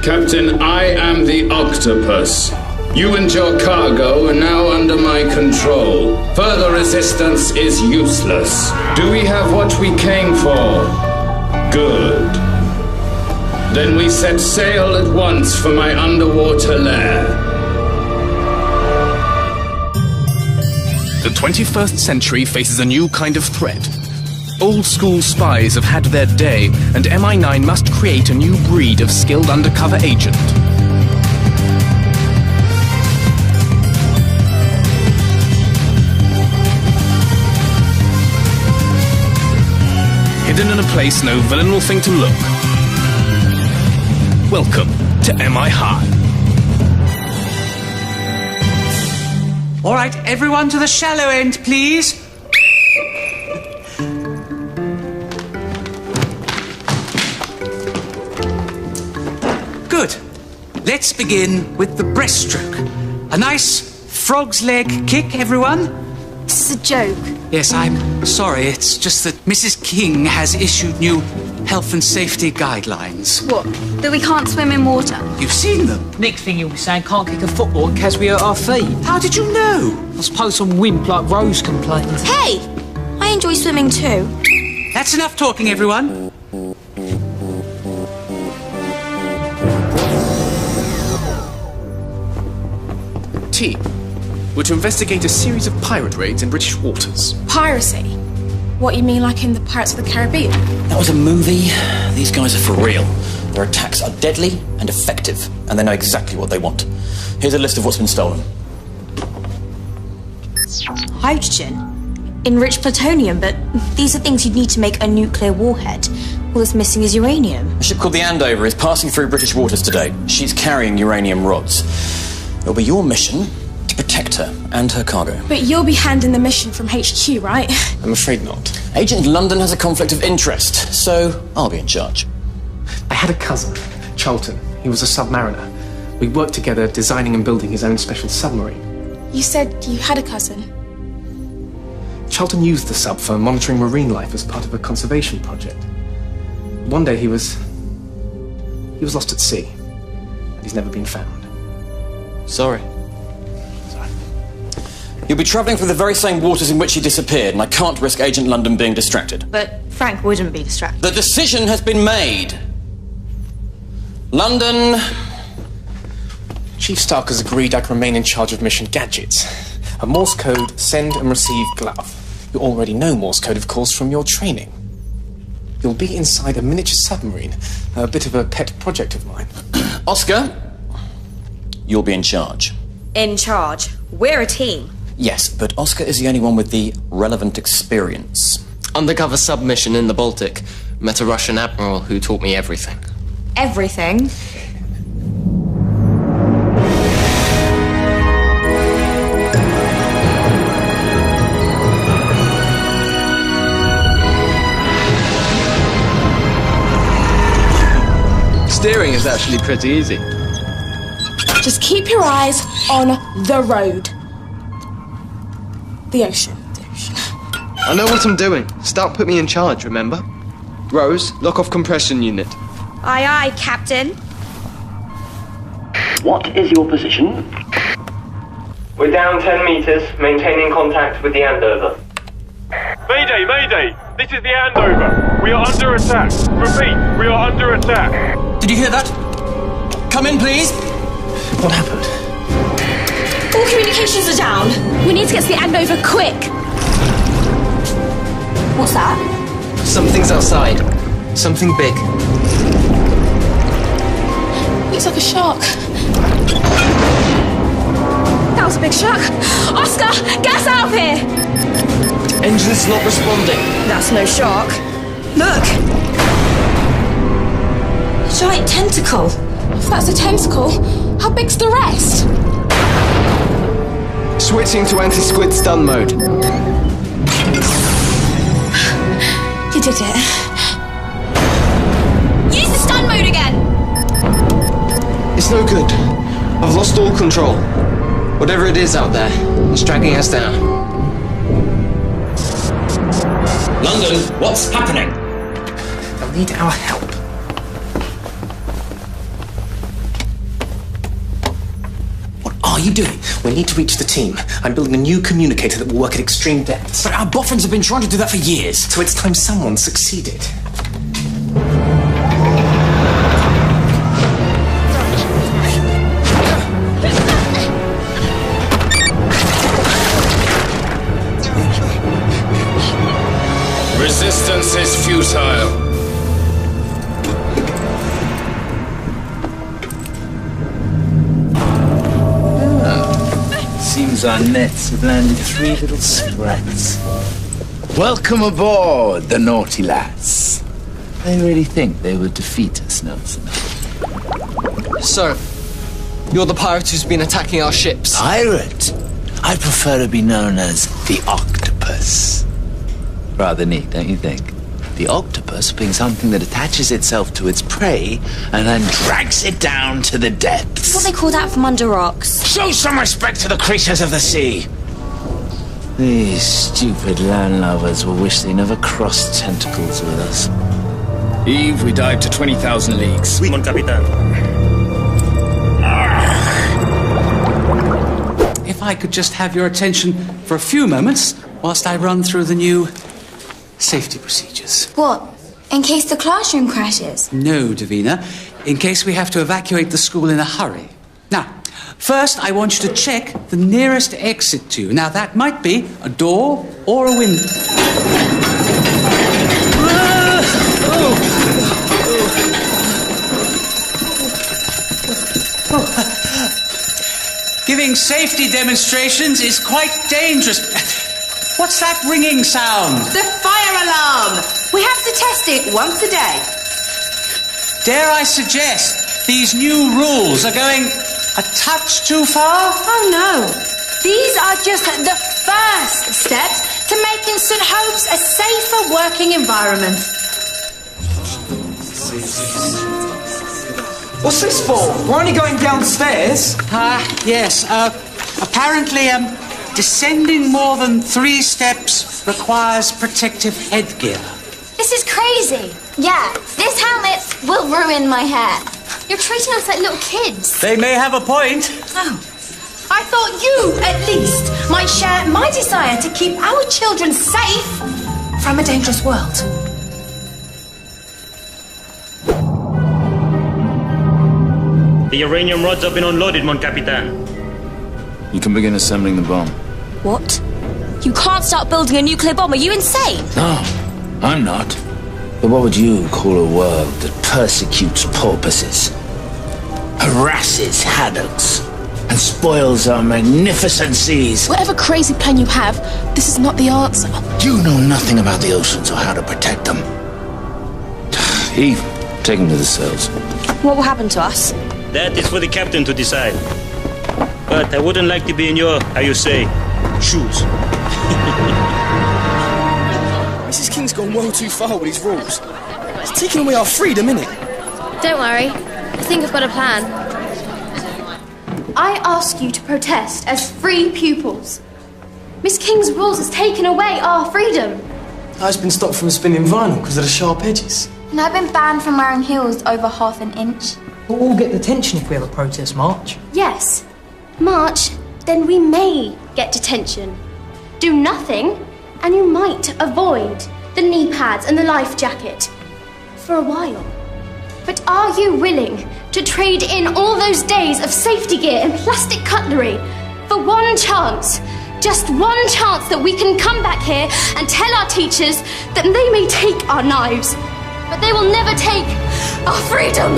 Captain, I am the Octopus. You and your cargo are now under my control. Further resistance is useless. Do we have what we came for? Good. Then we set sail at once for my underwater lair. The 21st century faces a new kind of threat. Old-school spies have had their day, and MI9 must create a new breed of skilled undercover agent. Hidden in a place no villain will think to look. Welcome to MI High. All right, everyone to the shallow end, please. Good. Let's begin with the breaststroke. A nice frog's leg kick, everyone. This is a joke. Yes, I'm sorry. It's just that Mrs. King has issued new health and safety guidelines. What? That we can't swim in water? You've seen them? Next thing you'll be saying can't kick a football in case we hurt our feet. How did you know? I suppose some wimp like Rose complains. Hey! I enjoy swimming too. That's enough talking, everyone. T. We're to investigate a series of pirate raids in British waters. Piracy? What, you mean like in the Pirates of the Caribbean? That was a movie. These guys are for real. Their attacks are deadly and effective, and they know exactly what they want. Here's a list of what's been stolen. Hydrogen? Enriched plutonium, but these are things you'd need to make a nuclear warhead. All that's missing is uranium. A ship called the Andover is passing through British waters today. She's carrying uranium rods. It'll be your mission to protect her and her cargo. But you'll be handing the mission from HQ, right? I'm afraid not. Agent London has a conflict of interest, so I'll be in charge. I had a cousin, Charlton. He was a submariner. We worked together designing and building his own special submarine. You said you had a cousin. Charlton used the sub for monitoring marine life as part of a conservation project. One day he was lost at sea, and he's never been found. Sorry. You'll be travelling through the very same waters in which he disappeared, and I can't risk Agent London being distracted. But Frank wouldn't be distracted. The decision has been made. London. Chief Stark has agreed I can remain in charge of mission gadgets. A Morse code send and receive glove. You already know Morse code, of course, from your training. You'll be inside a miniature submarine, a bit of a pet project of mine. Oscar, you'll be in charge. In charge? We're a team. Yes, but Oscar is the only one with the relevant experience. Undercover submission in the Baltic. Met a Russian admiral who taught me everything. Everything? Steering is actually pretty easy. Just keep your eyes on the road. The ocean. I know what I'm doing. Stark put me in charge, remember? Rose, lock off compression unit. Aye, aye, Captain. What is your position? We're down 10 meters, maintaining contact with the Andover. Mayday, mayday! This is the Andover. We are under attack. Repeat, we are under attack. Did you hear that? Come in, please. What happened? All communications are down. We need to get to the Andover quick. What's that? Something's outside. Something big. Looks like a shark. That was a big shark. Oscar, get us out of here! Engine's not responding. That's no shark. Look! Giant tentacle. If that's a tentacle, how big's the rest? Switching to anti-squid stun mode. You did it. Use the stun mode again! It's no good. I've lost all control. Whatever it is out there, it's dragging us down. London, what's happening? They'll need our help. are you doing? We need to reach the team. I'm building a new communicator that will work at extreme depths. But our boffins have been trying to do that for years. So it's time someone succeeded. Resistance is futile. Seems our nets have landed 3 little sprats. Welcome aboard, the naughty lads. They really think they would defeat us, Nelson. So, you're the pirate who's been attacking our ships? Pirate? I prefer to be known as the Octopus. Rather neat, don't you think? The octopus being something that attaches itself to its prey and then drags it down to the depths. That's what they call that from under rocks. Show some respect to the creatures of the sea. These stupid landlubbers will wish they never crossed tentacles with us. Eve, we dive to 20,000 leagues. Oui, mon capitaine. If I could just have your attention for a few moments whilst I run through the new safety procedures. What? In case the classroom crashes? No, Davina. In case we have to evacuate the school in a hurry. Now, first I want you to check the nearest exit to you. Now, that might be a door or a window. Giving safety demonstrations is quite dangerous. What's that ringing sound? The fire alarm! We have to test it once a day. Dare I suggest these new rules are going a touch too far? Oh no. These are just the first steps to making St. Hope's a safer working environment. What's this for? We're only going downstairs. Yes. Apparently, descending more than 3 steps requires protective headgear. This is crazy. Yeah, this helmet will ruin my hair. You're treating us like little kids. They may have a point. Oh. I thought you, at least, might share my desire to keep our children safe from a dangerous world. The uranium rods have been unloaded, mon capitaine. You can begin assembling the bomb. What? You can't start building a nuclear bomb. Are you insane? No, I'm not. But what would you call a world that persecutes porpoises, harasses haddocks, and spoils our magnificent seas? Whatever crazy plan you have, this is not the answer. You know nothing about the oceans or how to protect them. Eve, take them to the cells. What will happen to us? That is for the captain to decide. But I wouldn't like to be in your, how you say, shoes. Mrs. King's gone well too far with his rules. He's taking away our freedom, innit? Don't worry. I think I've got a plan. I ask you to protest as free pupils. Miss King's rules has taken away our freedom. I've been stopped from spinning vinyl because of the sharp edges. And I've been banned from wearing heels over half an inch. We'll all get detention if we have a protest march. Yes. March, then we may get detention. Do nothing, and you might avoid the knee pads and the life jacket. For a while. But are you willing to trade in all those days of safety gear and plastic cutlery for one chance, just one chance that we can come back here and tell our teachers that they may take our knives, but they will never take our freedom?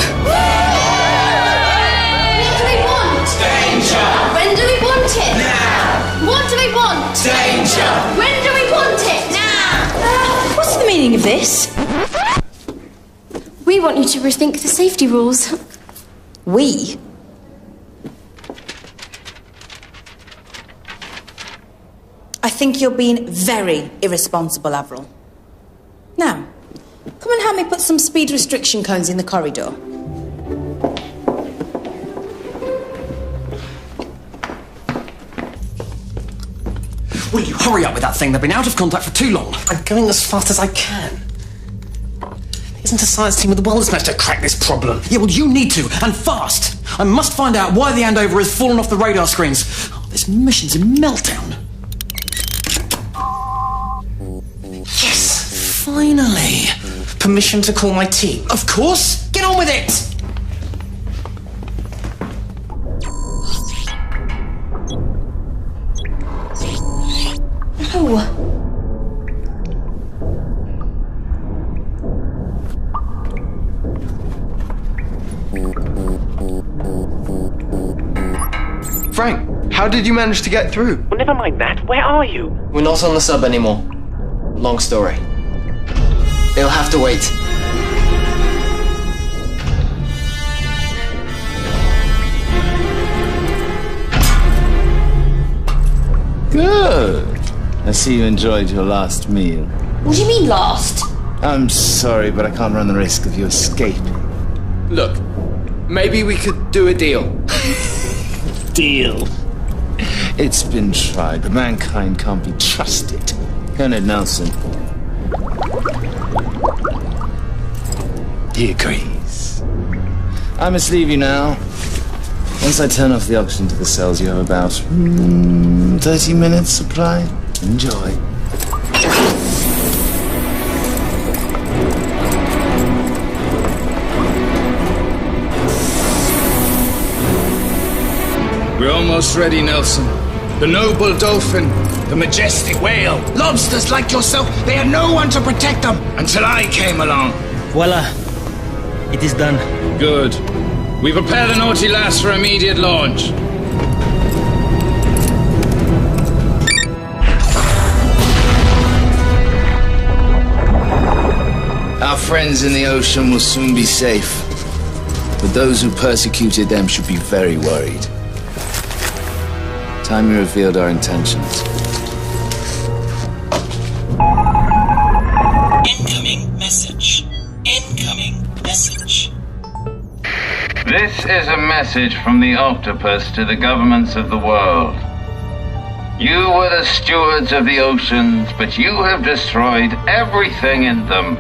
What do we want? Danger! When do we want it? Now! What do we want? Danger! When do we want it? Now! What's the meaning of this? We want you to rethink the safety rules. We? I think you're being very irresponsible, Avril. Now, come and help me put some speed restriction cones in the corridor. Will you hurry up with that thing? They've been out of contact for too long. I'm going as fast as I can. Isn't a science team with the world's best to crack this problem? Yeah, well, you need to, and fast. I must find out why the Andover has fallen off the radar screens. Oh, this mission's in meltdown. Yes, finally. Permission to call my team. Of course. Get on with it. Oh. Frank, how did you manage to get through? Well, never mind that. Where are you? We're not on the sub anymore. Long story. It'll have to wait. Good. I see you enjoyed your last meal. What do you mean last? I'm sorry, but I can't run the risk of you escaping. Look, maybe we could do a deal. Deal. It's been tried, but mankind can't be trusted. Colonel Nelson. He agrees. I must leave you now. Once I turn off the oxygen to the cells, you have about 30 minutes supply. Enjoy. We're almost ready, Nelson. The noble dolphin, the majestic whale, lobsters like yourself, they had no one to protect them until I came along. Voila. It is done. Good. We prepare the Naughty Lass for immediate launch. Our friends in the ocean will soon be safe, but those who persecuted them should be very worried. Time we revealed our intentions. Incoming message. Incoming message. This is a message from the Octopus to the governments of the world. You were the stewards of the oceans, but you have destroyed everything in them.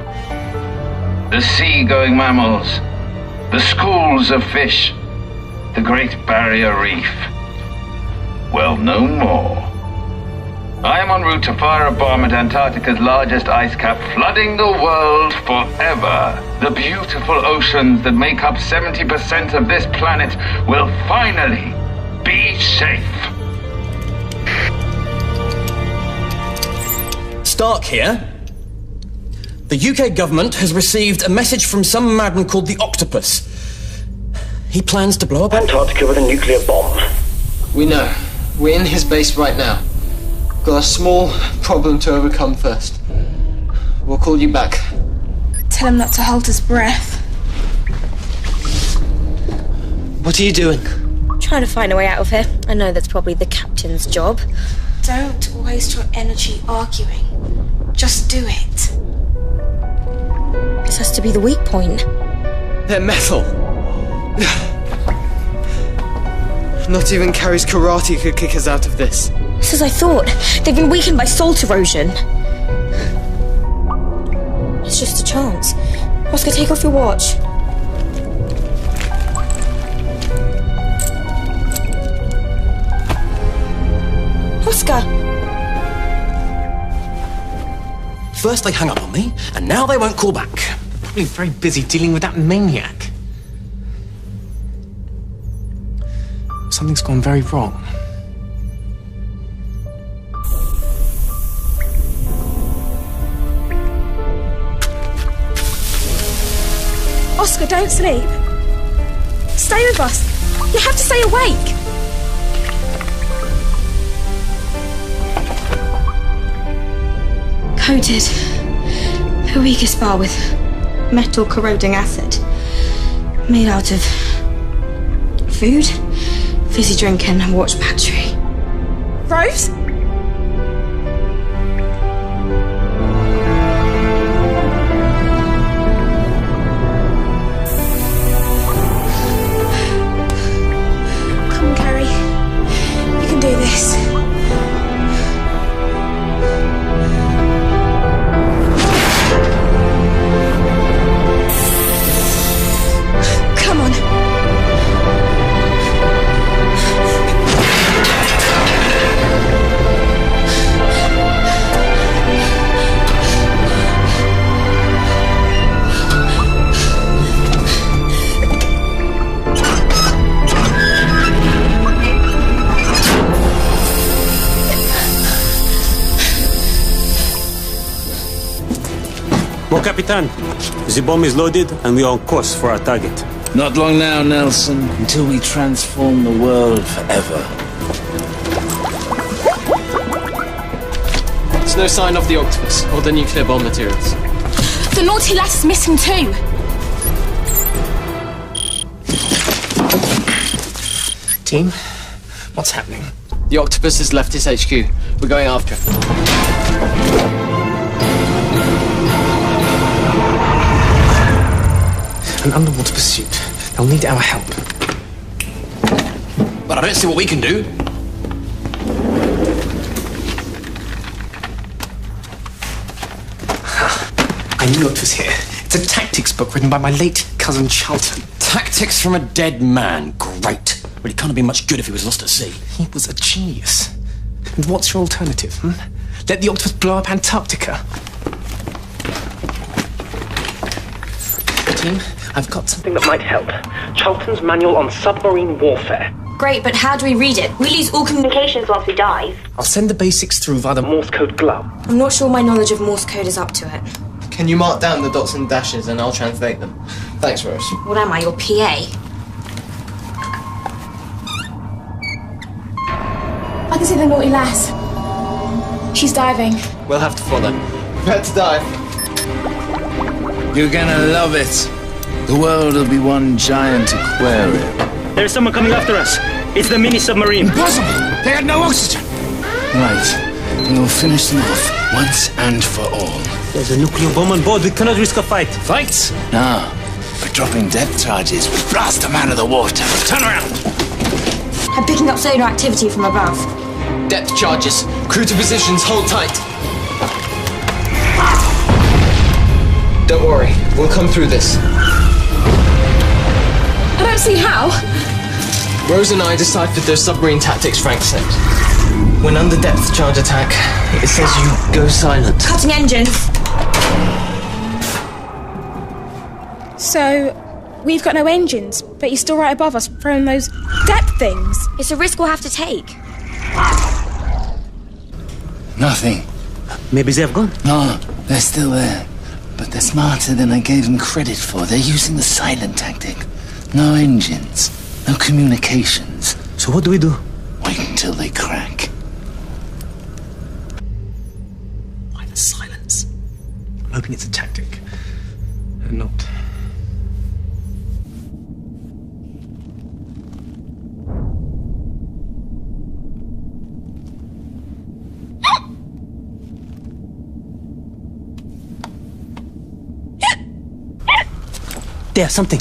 The sea-going mammals, the schools of fish, the Great Barrier Reef. Well, no more. I am en route to fire a bomb at Antarctica's largest ice cap, flooding the world forever. The beautiful oceans that make up 70% of this planet will finally be safe. Stark here. The UK government has received a message from some madman called the Octopus. He plans to blow up Antarctica with a nuclear bomb. We know. We're in his base right now. Got a small problem to overcome first. We'll call you back. Tell him not to hold his breath. What are you doing? Trying to find a way out of here. I know that's probably the captain's job. Don't waste your energy arguing. Just do it. This has to be the weak point. They're metal. Not even Carrie's karate could kick us out of this. Just as I thought. They've been weakened by salt erosion. It's just a chance. Oscar, take off your watch. Oscar! First they hung up on me, and now they won't call back. Probably very busy dealing with that maniac. Something's gone very wrong. Oscar, don't sleep. Stay with us. You have to stay awake. Coated. The weakest bar with metal corroding acid. Made out of food, fizzy drink and watch battery. Rose? Come on, Carrie. You can do this. Come on. Mon Capitan, the bomb is loaded and we are on course for our target. Not long now, Nelson, until we transform the world forever. There's no sign of the Octopus or the nuclear bomb materials. The naughty lass is missing too. Team, what's happening? The Octopus has left its HQ. We're going after it. An underwater pursuit. They'll need our help. But I don't see what we can do. I knew it was here. It's a tactics book written by my late cousin Charlton. Tactics from a dead man. Great. But he can't have been much good if he was lost at sea. He was a genius. And what's your alternative, Let the Octopus blow up Antarctica. Team, I've got something that might help. Charlton's Manual on Submarine Warfare. Great, but how do we read it? We lose all communications once we dive. I'll send the basics through via the Morse code glove. I'm not sure my knowledge of Morse code is up to it. Can you mark down the dots and dashes and I'll translate them? Thanks, Rose. What am I, your PA? I can see the naughty lass. She's diving. We'll have to follow. Prepare to dive. You're gonna love it. The world will be one giant aquarium. There's someone coming after us. It's the mini submarine. Impossible! They had no oxygen! Right. We'll finish them off once and for all. There's a nuclear bomb on board. We cannot risk a fight. Fight? No. We're dropping depth charges. We blast them out of the water. Turn around! I'm picking up sonar activity from above. Depth charges. Crew to positions. Hold tight. Don't worry. We'll come through this. I don't see how. Rose and I deciphered those submarine tactics Frank said. When under depth charge attack, it says you go silent. Cutting engines. So, we've got no engines, but you're still right above us throwing those depth things. It's a risk we'll have to take. Nothing. Maybe they've gone? No, they're still there. But they're smarter than I gave them credit for. They're using the silent tactic. No engines, no communications. So what do we do? Wait until they crack. Why the silence? I'm hoping it's a tactic. And not. There's something.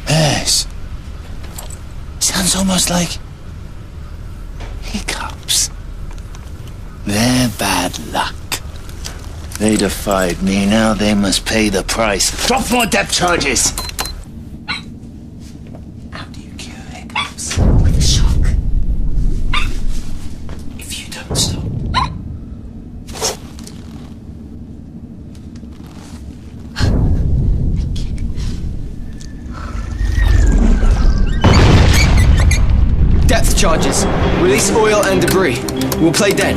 Yes. Sounds almost like hiccups. They're bad luck. They defied me, now they must pay the price. Drop more depth charges! How do you cure hiccups? With a shock. If you don't stop. Depth charges. Release oil and debris. We'll play dead.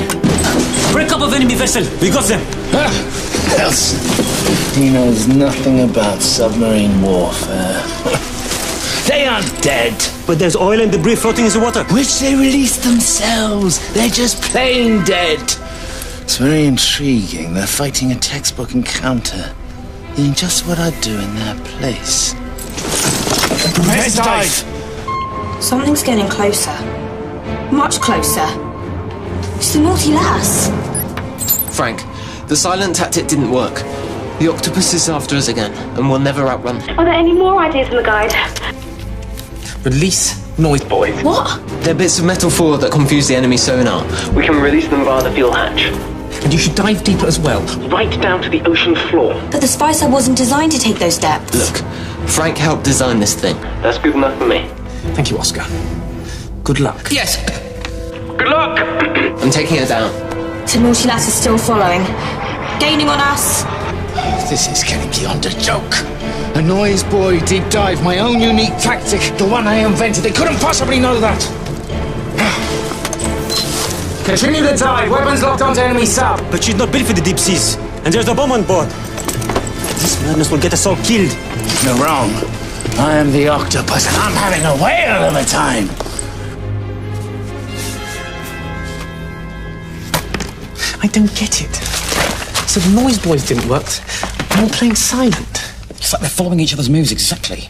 Break up of enemy vessel. We got them. Nelson, he knows nothing about submarine warfare. They aren't dead. But there's oil and debris floating in the water. Which they released themselves. They're just plain dead. It's very intriguing. They're fighting a textbook encounter. Doing just what I'd do in their place. Let's dive! Something's getting closer. Much closer. It's the naughty lass. Frank, the silent tactic didn't work. The Octopus is after us again, and we'll never outrun. Are there any more ideas in the guide? Release noise boys. What? They're bits of metal foil that confuse the enemy sonar. We can release them via the fuel hatch. And you should dive deeper as well, right down to the ocean floor. But the spy sub wasn't designed to take those depths. Look, Frank helped design this thing. That's good enough for me. Thank you, Oscar. Good luck. Yes! Good luck! I'm taking her down. The naughty lass is still following. Gaining on us. This is getting beyond a joke. A noise boy deep dive, my own unique tactic, the one I invented. They couldn't possibly know that. Continue the dive. Weapons locked onto enemy sub. But she's not built for the deep seas. And there's a bomb on board. This madness will get us all killed. You're wrong. I am the Octopus, and I'm having a whale of a time. I don't get it. So the noise boys didn't work. They're all playing silent. It's like they're following each other's moves exactly.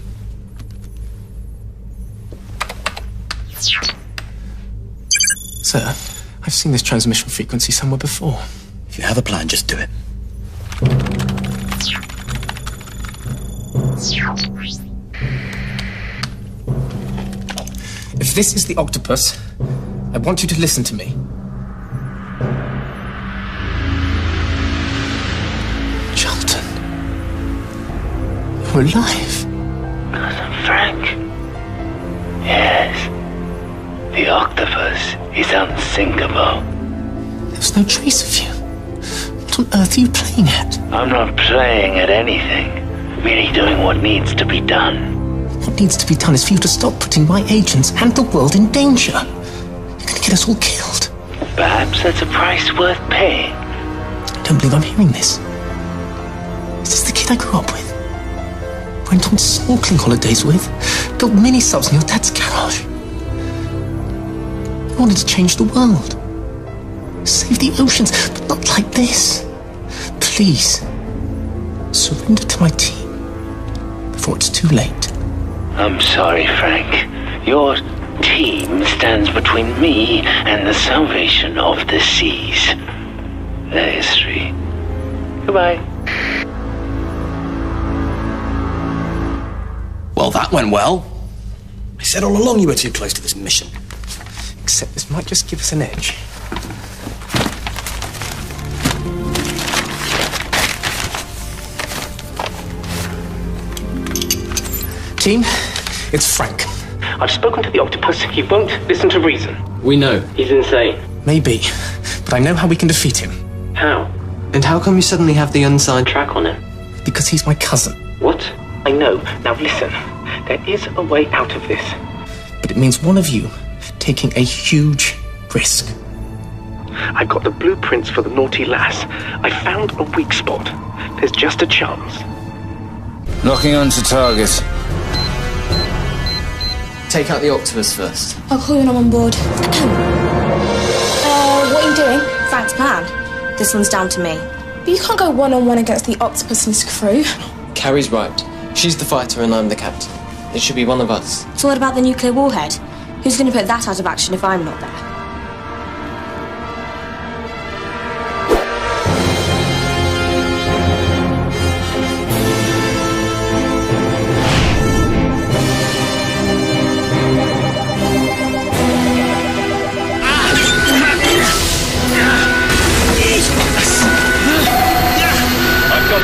Sir, I've seen this transmission frequency somewhere before. If you have a plan, just do it. If this is the Octopus, I want you to listen to me. Charlton, you're alive. Cousin Frank. Yes. The Octopus is unsinkable. There's no trace of you. What on earth are you playing at? I'm not playing at anything. Merely doing what needs to be done. What needs to be done is for you to stop putting my agents and the world in danger. You're gonna get us all killed. Perhaps that's a price worth paying. I don't believe I'm hearing this. Is this the kid I grew up with? Went on snorkeling holidays with? Built mini-subs in your dad's garage? You wanted to change the world. Save the oceans, but not like this. Please, surrender to my team before it's too late. I'm sorry, Frank. Your team stands between me and the salvation of the seas. Their history. Goodbye. Well, that went well. I said all along you were too close to this mission. Except this might just give us an edge. Team, it's Frank. I've spoken to the Octopus. He won't listen to reason. We know. He's insane. Maybe, but I know how we can defeat him. How? And how come you suddenly have the unsigned Track on him. Because he's my cousin. What? I know. Now listen. There is a way out of this. But it means one of you taking a huge risk. I've got the blueprints for the naughty lass. I found a weak spot. There's just a chance. Locking onto target. Take out the Octopus first. I'll call when I'm on board. What are you doing? Frank's plan. This one's down to me. But you can't go one-on-one against the Octopus and his crew. Carrie's right. She's the fighter and I'm the captain. It should be one of us. So what about the nuclear warhead? Who's going to put that out of action if I'm not there?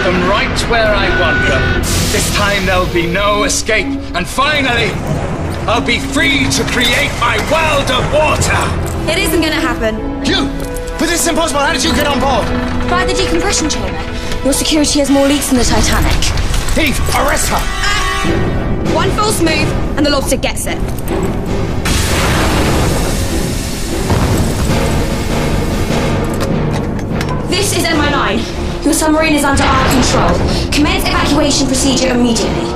Them right where I want them. This time there'll be no escape, and finally, I'll be free to create my world of water! It isn't gonna happen. You! But this is impossible, how did you get on board? By the decompression chamber. Your security has more leaks than the Titanic. Eve, arrest her! One false move, and the lobster gets it. This is MI9. Your submarine is under our control. Commence evacuation procedure immediately.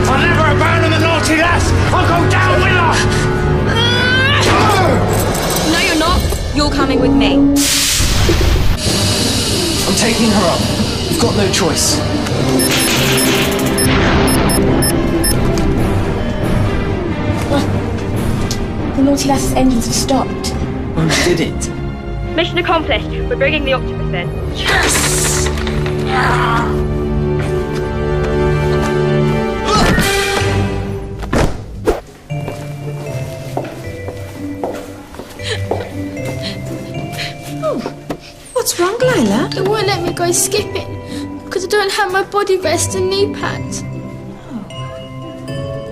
I'll never abandon the naughty lass! I'll go down with her! No, you're not. You're coming with me. I'm taking her up. You've got no choice. The naughty lass's engines have stopped. Who did it? Mission accomplished. We're bringing the Octopus in. Yes! What's wrong, Lila? It won't let me go skipping because I don't have my body rest and knee pads.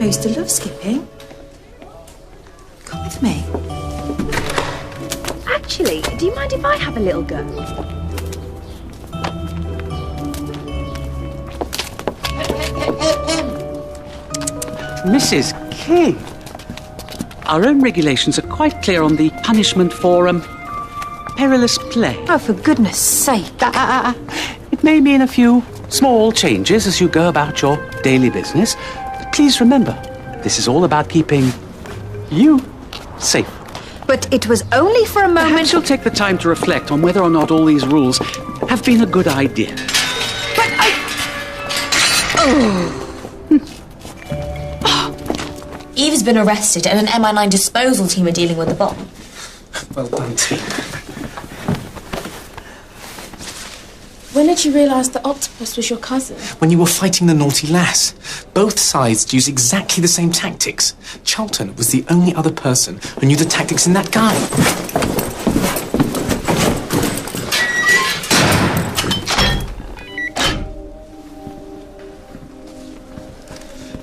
I used to love skipping. Come with me. Actually, do you mind if I have a little go? Mrs. King, our own regulations are quite clear on the punishment for, perilous play. Oh, for goodness sake. It may mean a few small changes as you go about your daily business, but please remember, this is all about keeping you safe. But it was only for a moment. Perhaps you'll take the time to reflect on whether or not all these rules have been a good idea. But I... Oh. Eve's been arrested and an MI9 disposal team are dealing with the bomb. Well done, team. When did you realise that Octopus was your cousin? When you were fighting the naughty lass, both sides used exactly the same tactics. Charlton was the only other person who knew the tactics in that guy.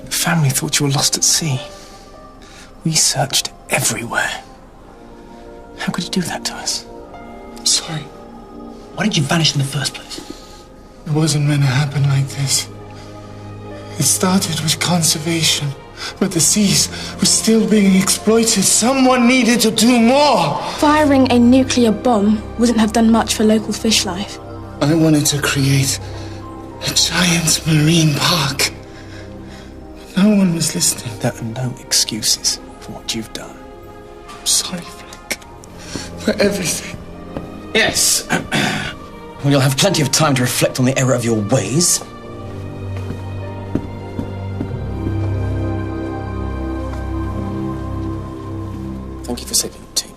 The family thought you were lost at sea. We searched everywhere. How could you do that to us? Sorry. Why did you vanish in the first place? It wasn't meant to happen like this. It started with conservation, but the seas were still being exploited. Someone needed to do more. Firing a nuclear bomb wouldn't have done much for local fish life. I wanted to create a giant marine park. But no one was listening. There are no excuses for what you've done. I'm sorry, Frank, for everything. Yes. Well, you'll have plenty of time to reflect on the error of your ways. Thank you for saving the team.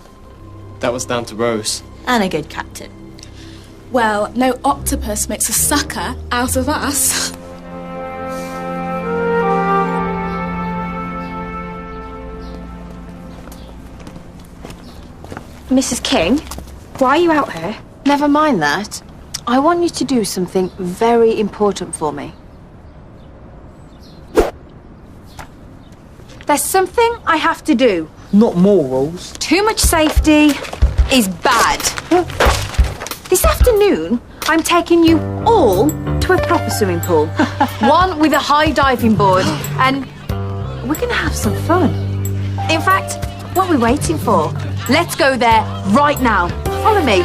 That was down to Rose. And a good captain. Well, no octopus makes a sucker out of us. Mrs. King, why are you out here? Never mind that. I want you to do something very important for me. There's something I have to do. Not more rules. Too much safety is bad. This afternoon, I'm taking you all to a proper swimming pool. One with a high diving board. And we're going to have some fun. In fact, what are we waiting for? Let's go there right now. Follow me.